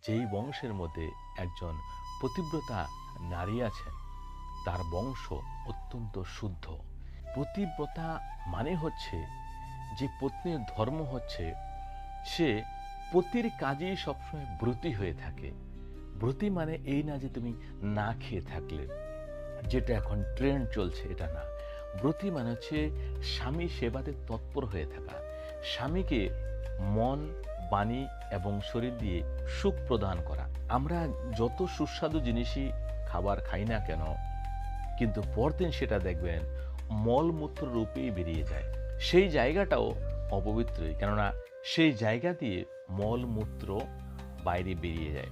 যেই বংশের মধ্যে একজন পতিব্রতা নারী আছেন, তার বংশ অত্যন্ত শুদ্ধ। পতিব্রতা মানে হচ্ছে যে পত্নীর ধর্ম হচ্ছে সে পতির কাজেই সবসময় ব্রতী হয়ে থাকে। ব্রতী মানে এই না যে তুমি না খেয়ে থাকলে, যেটা এখন ট্রেন্ড চলছে, এটা না। ব্রতী মানে হচ্ছে স্বামী সেবাতে তৎপর হয়ে থাকা, স্বামীকে মন, বাণী এবং শরীর দিয়ে সুখ প্রদান করা। আমরা যত সুস্বাদু জিনিসই খাবার খাই না কেন, কিন্তু পরদিন সেটা দেখবেন মলমূত্র রূপেই বেরিয়ে যায়। সেই জায়গাটাও অপবিত্রই, কেননা সেই জায়গা দিয়ে মলমূত্র বাইরে বেরিয়ে যায়।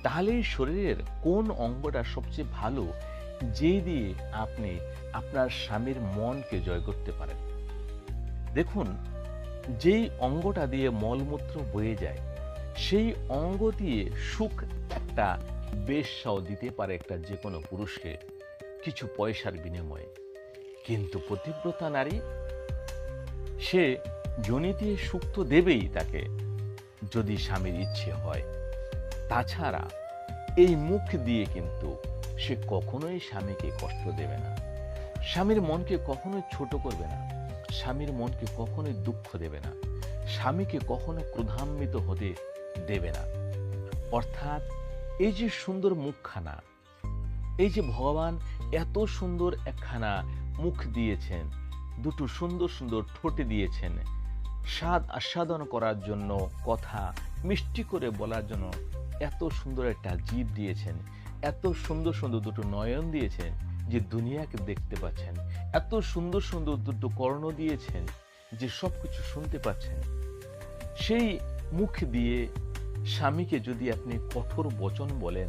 তাহলে শরীরের কোন অঙ্গটা সবচেয়ে ভালো, যে দিয়ে আপনি আপনার স্বামীর মনকে জয় করতে পারেন? দেখুন, যেই অঙ্গটা দিয়ে মলমূত্র বয়ে যায়, সেই অঙ্গ দিয়ে সুখ একটা বেশ্যাও দিতে পারে একটা যে কোনো পুরুষকে কিছু পয়সার বিনিময়ে। কিন্তু পতিব্রতা নারী, সে যোনি দিয়ে সুখ তো দেবেই তাকে, যদি স্বামীর ইচ্ছে হয়। তাছাড়া এই মুখ দিয়ে কিন্তু সে কখনোই স্বামীকে কষ্ট দেবে না, স্বামীর মনকে কখনোই ছোট করবে না, স্বামীর মনকে কখনোই দুঃখ দেবে না, স্বামীকে কখনো ক্রোধান্বিত হতে দেবে না। অর্থাৎ এই যে সুন্দর মুখখানা, এই যে ভগবান এত সুন্দর একখানা মুখ দিয়েছেন, দুটো সুন্দর সুন্দর ঠোঁটে দিয়েছেন, স্বাদ আস্বাদন করার জন্য, কথা মিষ্টি করে বলার জন্য এত সুন্দর একটা জিভ দিয়েছেন, এত সুন্দর সুন্দর দুটো নয়ন দিয়েছেন যে দুনিয়াকে দেখতে পাচ্ছেন, এত সুন্দর সুন্দর দুটো কর্ণ দিয়েছেন যে সব কিছু শুনতে পাচ্ছেন। সেই মুখ দিয়ে স্বামীকে যদি আপনি কঠোর বচন বলেন,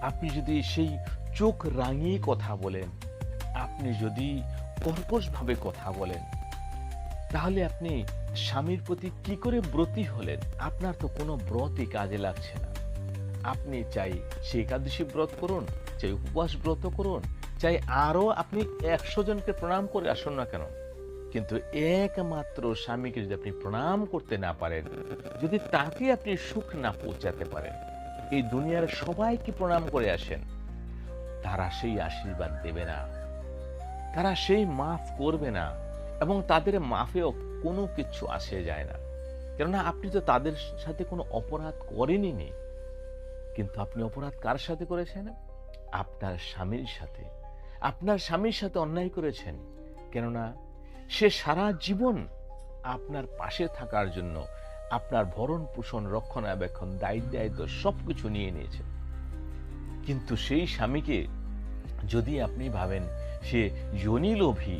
আপনি যদি সেই চোখ রাঙিয়ে কথা বলেন, আপনি যদি কর্কশভাবে কথা বলেন, তাহলে আপনি স্বামীর প্রতি কি করে ব্রতী হলেন? আপনার তো কোনো ব্রতই কাজে লাগছে না। আপনি চাই সে একাদশী ব্রত করুন, চাই উপবাস ব্রত করুন, চাই আরো আপনি 100 জনকে প্রণাম করে আসুন না কেন, কিন্তু একমাত্র স্বামীকে যদি আপনি প্রণাম করতে না পারেন, যদি তাকে আপনি সুখ না পৌঁছাতে পারেন, এই দুনিয়ার সবাইকে প্রণাম করে আসেন, তারা সেই আশীর্বাদ দেবে না, তারা সেই মাফ করবে না, এবং তাদের মাফেও কোনো কিছু আসে যায় না। কেননা আপনি তো তাদের সাথে কোনো অপরাধ করেনই। কিন্তু আপনি অপরাধ কার সাথে করেছেন? আপনার স্বামীর সাথে। আপনার স্বামীর সাথে অন্যায় করেছেন, কেননা সে সারা জীবন আপনার পাশে থাকার জন্য আপনার ভরণ পোষণ, রক্ষণাবেক্ষণ, দায়িত্ব সবকিছু নিয়ে নিয়েছে। কিন্তু সেই স্বামীকে যদি আপনি ভাবেন সে যোনি লোভী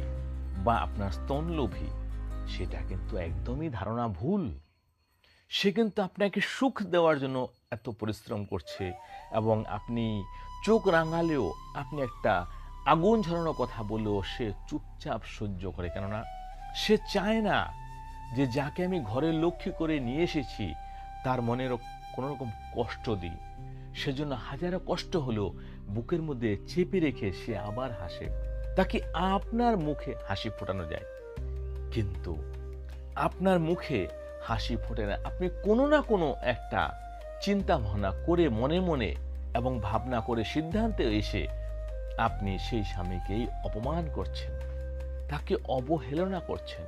বা আপনার স্তন লোভী, সেটা কিন্তু একদমই ধারণা ভুল। সে কিন্তু আপনাকে সুখ দেওয়ার জন্য এত পরিশ্রম করছে, এবং আপনি চোখ রাঙালেও, আপনি একটা আগুন ঝরানোর কথা বললেও সে চুপচাপ সহ্য করে। কেননা সে চায় না যে যাকে আমি ঘরের লক্ষ্মী করে নিয়ে এসেছি তার মনের কোনো রকম কষ্ট দিই। সেজন্য হাজারো কষ্ট হলেও বুকের মধ্যে চেপে রেখে সে আবার হাসে, তাকে আপনার মুখে হাসি ফোটানো যায়। কিন্তু আপনার মুখে হাসি ফোটে না, আপনি কোনো না কোনো একটা চিন্তা ভাবনা করে মনে মনে এবং ভাবনা করে সিদ্ধান্তে এসে আপনি সেই স্বামীকেই অপমান করছেন, তাকে অবহেলনা করছেন,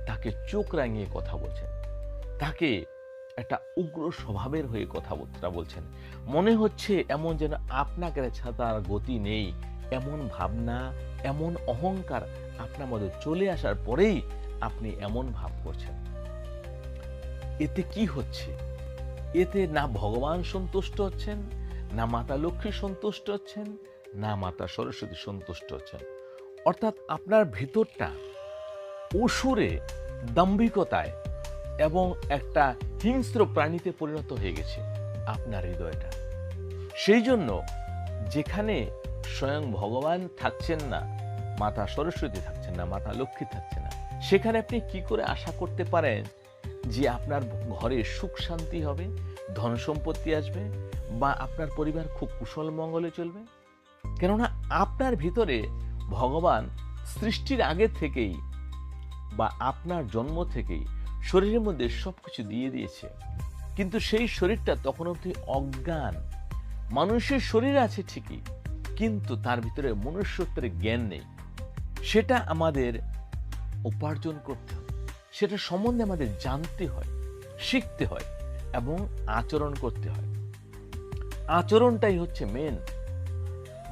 তাকে চোখ রাঙিয়ে কথা বলছেন, তাকে একটা উগ্র স্বভাবের হয়ে কথাবার্তা বলছেন। মনে হচ্ছে এমন যেন আপনাকে ছাড়া তার গতি নেই, এমন ভাবনা, এমন অহংকার আপনার মধ্যে চলে আসার পরেই আপনি এমন ভাব করছেন। এতে কি হচ্ছে? এতে না ভগবান সন্তুষ্ট হচ্ছেন, না মাতা লক্ষ্মী সন্তুষ্ট হচ্ছেন, না মাতা সরস্বতী সন্তুষ্ট হচ্ছেন। অর্থাৎ আপনার ভিতরটা অসুরে, দাম্ভিকতায় এবং একটা হিংস্র প্রাণীতে পরিণত হয়ে গেছে আপনার হৃদয়টা। সেই জন্য যেখানে স্বয়ং ভগবান থাকছেন না, মাতা সরস্বতী থাকছেন না, মাতা লক্ষ্মী থাকছে না, সেখানে আপনি কি করে আশা করতে পারেন যে আপনার ঘরে সুখ শান্তি হবে, ধন সম্পত্তি আসবে, বা আপনার পরিবার খুব কুশল মঙ্গলে চলবে? কেননা আপনার ভিতরে ভগবান সৃষ্টির আগে থেকেই বা আপনার জন্ম থেকেই শরীরের মধ্যে সবকিছু দিয়ে দিয়েছে। কিন্তু সেই শরীরটা তখন অবধি অজ্ঞান। মানুষের শরীর আছে ঠিকই, কিন্তু তার ভিতরে মনুষ্যত্বের জ্ঞান নেই। সেটা আমাদের উপার্জন করতে হয়, সেটা সম্বন্ধে আমাদের জানতে হয়, শিখতে হয় এবং আচরণ করতে হয়। আচরণটাই হচ্ছে মেন।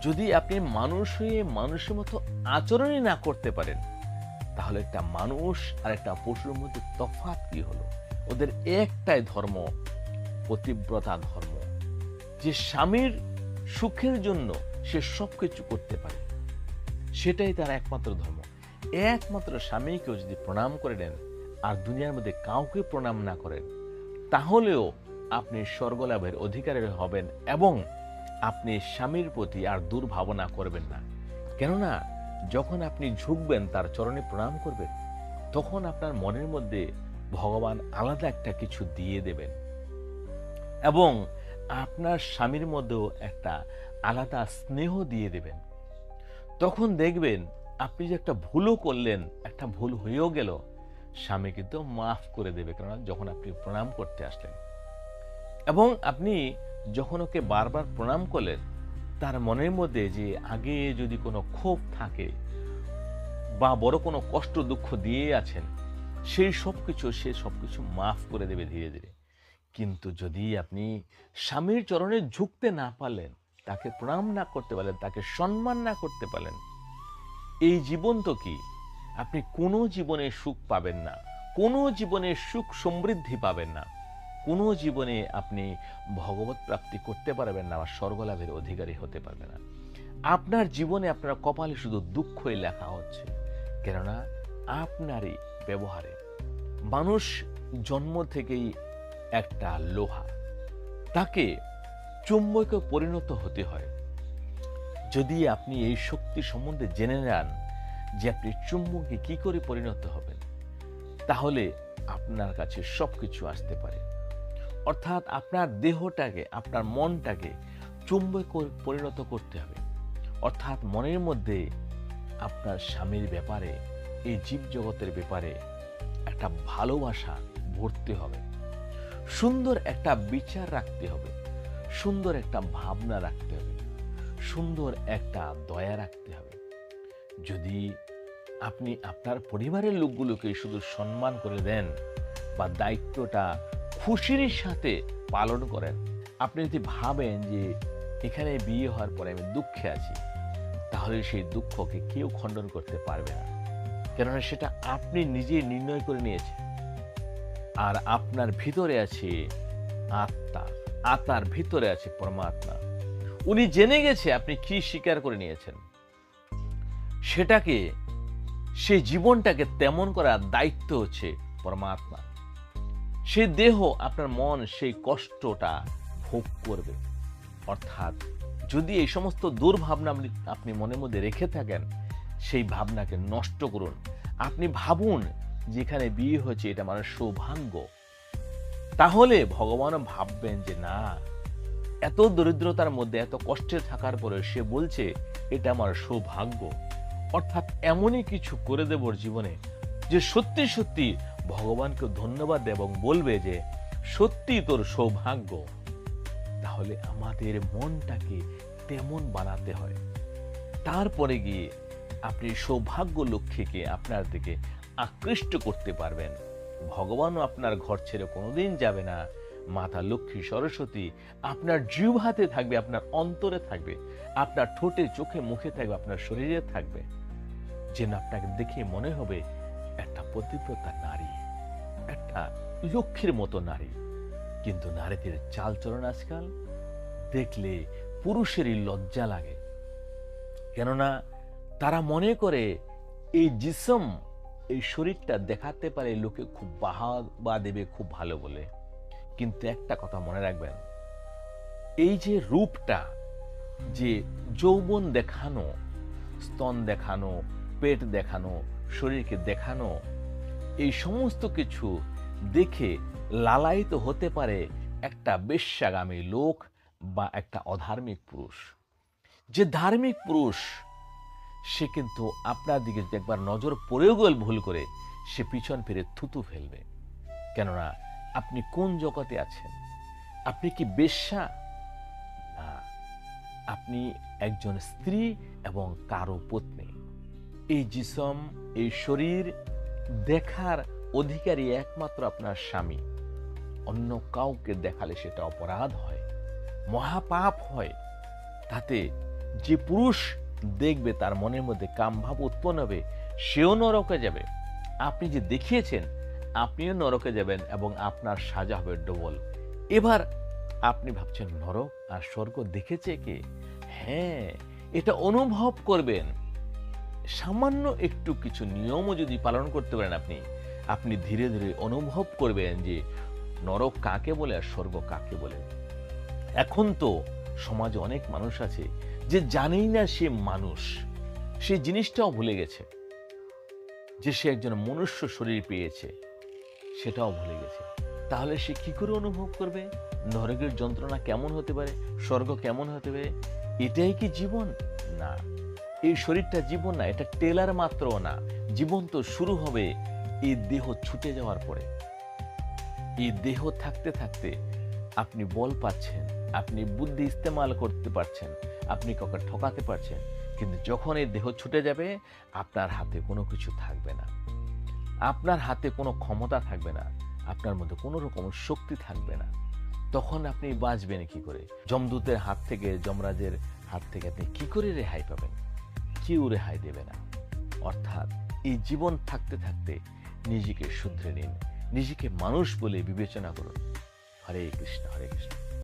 যদি আপনি মানুষ হয়ে মানুষের মতো আচরণই না করতে পারেন, তাহলে একটা মানুষ আর একটা পশুর মধ্যে তফাৎ কি হলো? ওদের একটাই ধর্ম, পতিব্রতা ধর্ম, যে স্বামীর সুখের জন্য সে সবকিছু করতে পারে, সেটাই তার একমাত্র ধর্ম। একমাত্র স্বামীকেও যদি প্রণাম করে নেন আর দুনিয়ার মধ্যে কাউকে প্রণাম না করেন, তাহলেও আপনি স্বর্গলাভের অধিকারী হবেন এবং আপনি স্বামীর প্রতি আর দুর্ভাবনা করবেন না। কেননা যখন আপনি ঝুঁকবেন, তার চরণে প্রণাম করবেন, তখন আপনার মনের মধ্যে ভগবান আলাদা একটা কিছু দিয়ে দেবেন এবং আপনার স্বামীর মধ্যেও একটা আলাদা স্নেহ দিয়ে দেবেন। তখন দেখবেন আপনি যে একটা ভুলও করলেন, একটা ভুল হয়েও গেল, স্বামী কিন্তু মাফ করে দেবে, কেননা যখন আপনি প্রণাম করতে আসলেন। এবং আপনি যখন ওকে বারবার প্রণাম করলেন, তার মনের মধ্যে যে আগে যদি কোনো ক্ষোভ থাকে বা বড় কোনো কষ্ট দুঃখ দিয়ে আছেন, সেই সে সবকিছু মাফ করে দেবে ধীরে ধীরে। কিন্তু যদি আপনি স্বামীর চরণে ঝুঁকতে না পারলেন, তাকে প্রণাম না করতে পারলেন, তাকে সম্মান না করতে পারলেন, এই জীবন তো কি? আপনি কোনো জীবনে সুখ পাবেন না, কোনো জীবনে সুখ সমৃদ্ধি পাবেন না, কোনো জীবনে আপনি ভগবত প্রাপ্তি করতে পারবেন না বা স্বর্গলাভের অধিকারী হতে পারবেন না। আপনার জীবনে আপনার কপালে শুধু দুঃখই লেখা হচ্ছে, কেননা আপনারই ব্যবহারে। মানুষ জন্ম থেকেই একটা লোহা, তাকে চুম্বকে পরিণত হতে হয়। যদি আপনি এই শক্তি সম্বন্ধে জেনে নেন যে আপনি চুম্বকে কি করে পরিণত হবেন, তাহলে আপনার কাছে সবকিছু আসতে পারে। অর্থাৎ আপনার দেহটাকে, আপনার মনটাকে চুম্বকে পরিণত করতে হবে। অর্থাৎ মনের মধ্যে আপনার স্বামীর ব্যাপারে, এই জীবজগতের ব্যাপারে একটা ভালোবাসা ভরতে হবে, সুন্দর একটা বিচার রাখতে হবে, সুন্দর একটা ভাবনা রাখতে হবে, সুন্দর একটা দয়া রাখতে হবে। যদি আপনি আপনার পরিবারের লোকগুলোকে শুধু সম্মান করে দেন বা দায়িত্বটা খুশির সাথে পালন করেন, আপনি যদি ভাবেন যে এখানে বিয়ে হওয়ার পরে আমি দুঃখে আছি, তাহলে সেই দুঃখকে কেউ খণ্ডন করতে পারবে না, কেননা সেটা আপনি নিজে নির্ণয় করে নিয়েছেন। আর আপনার ভিতরে আছে আত্মা, আত্মার ভিতরে আছে পরমাত্মা। উনি জেনে গেছে আপনি কি স্বীকার করে নিয়েছেন, সেটাকে, সেই জীবনটাকে তেমন করার দায়িত্ব হচ্ছে পরমাত্মা। সেই দেহ, আপনার মন সেই কষ্টটা ভোগ করবে। অর্থাৎ যদি এই সমস্ত দুর্ভাবনা আপনি মনের মধ্যে রেখে থাকেন, সেই ভাবনাকে নষ্ট করুন। আপনি ভাবুন যেখানে বিয়ে হয়েছে এটা আমার সৌভাগ্য, তাহলে ভগবানও ভাববেন যে না, এত দরিদ্রতার মধ্যে এত কষ্টে থাকার পরে সে বলছে এটা আমার সৌভাগ্য। অর্থাৎ এমনই কিছু করে দেব ওর জীবনে যে সত্যি সত্যি ভগবানকে ধন্যবাদ এবং বলবে যে সত্যি তোর সৌভাগ্য। তাহলে আমাদের মনটাকে তেমন বানাতে হয়, তারপরে গিয়ে আপনি সৌভাগ্য লক্ষ্মীকে আপনার দিকে আকৃষ্ট করতে পারবেন। ভগবানও আপনার ঘর ছেড়ে কোনোদিন যাবে না। মাতা লক্ষ্মী সরস্বতী আপনার জিহ্বাতে থাকবে, আপনার অন্তরে থাকবে, আপনার ঠোঁটে চোখে মুখে থাকবে, আপনার শরীরে থাকবে, যেন আপনাকে দেখে মনে হবে একটা পতিব্রতা নারী, একটা লক্ষ্মীর মতো নারী। কিন্তু নারীদের চালচলন আজকাল দেখলে পুরুষেরই লজ্জা লাগে, কেননা তারা মনে করে এই জিসম, এই শরীরটা দেখাতে পারে লোকে খুব বাহবা দেবে, খুব ভালো বলে। কিন্তু একটা কথা মনে রাখবেন, এই যে রূপটা, যে যৌবন দেখানো, স্তন দেখানো, পেট দেখানো, শরীরকে দেখানো, এই সমস্ত কিছু দেখে লালায়িত হতে পারে একটা বেশ্যাগামী লোক বা একটা অধার্মিক পুরুষ। যে ধার্মিক পুরুষ সে কিন্তু আপনার দিকে একবার নজর পড়েও গেল ভুল করে, সে পিছন ফিরে থুতু ফেলবে, কেননা আপনি কোন জগতে আছেন? আপনি কি বেশ্যা? না, আপনি একজন স্ত্রী এবং কারো পত্নী। এই জিসম, এই শরীর দেখার অধিকারী একমাত্র আপনার স্বামী। অন্য কাউকে দেখালে সেটা অপরাধ হয়, মহাপাপ হয়। তাতে যে পুরুষ দেখবে তার মনের মধ্যে কামভাব উৎপন্ন হবে, সেও নরকে যাবে। আপনি যে দেখিয়েছেন, আপনিও নরকে যাবেন এবং আপনার সাজা হবে ডবল। এবার আপনি ভাবছেন নরক আর স্বর্গ দেখেছে কে? হ্যাঁ, এটা অনুভব করবেন। সামান্য একটু কিছু নিয়মও যদি পালন করতে পারেন আপনি ধীরে ধীরে অনুভব করবেন যে নরক কাকে বলে আর স্বর্গ কাকে বলে। এখন তো সমাজে অনেক মানুষ আছে যে জানেই না সে মানুষ, সে জিনিসটাও ভুলে গেছে যে সে একজন মনুষ্য শরীর পেয়েছে, সেটাও ভুলে গেছে। তাহলে সে কি করে অনুভব করবে নরকের যন্ত্রণা কেমন হতে পারে, স্বর্গ কেমন হতে পারে? এটাই কি জীবন? না, এই শরীরটা জীবন না, এটা টেলার মাত্র না। জীবন তো শুরু হবে এই দেহ ছুটে যাওয়ার পরে। এই দেহ থাকতে থাকতে আপনি বল পাচ্ছেন, আপনি বুদ্ধি ইস্তেমাল করতে পারছেন, আপনি কাউকে ঠকাতে পারছেন, কিন্তু যখন এই দেহ ছুটে যাবে আপনার হাতে কোনো কিছু থাকবে না, আপনার হাতে কোনো ক্ষমতা থাকবে না, আপনার মধ্যে কোনো রকম শক্তি থাকবে না। তখন আপনি বাঁচবেন কি করে? যমদূতের হাত থেকে, যমরাজের হাত থেকে আপনি কি করে রেহাই পাবেন? কেউ রেহাই দেবে না। অর্থাৎ এই জীবন থাকতে থাকতে নিজেকে শুধরে নিন, নিজেকে মানুষ বলে বিবেচনা করুন। হরে কৃষ্ণ, হরে কৃষ্ণ।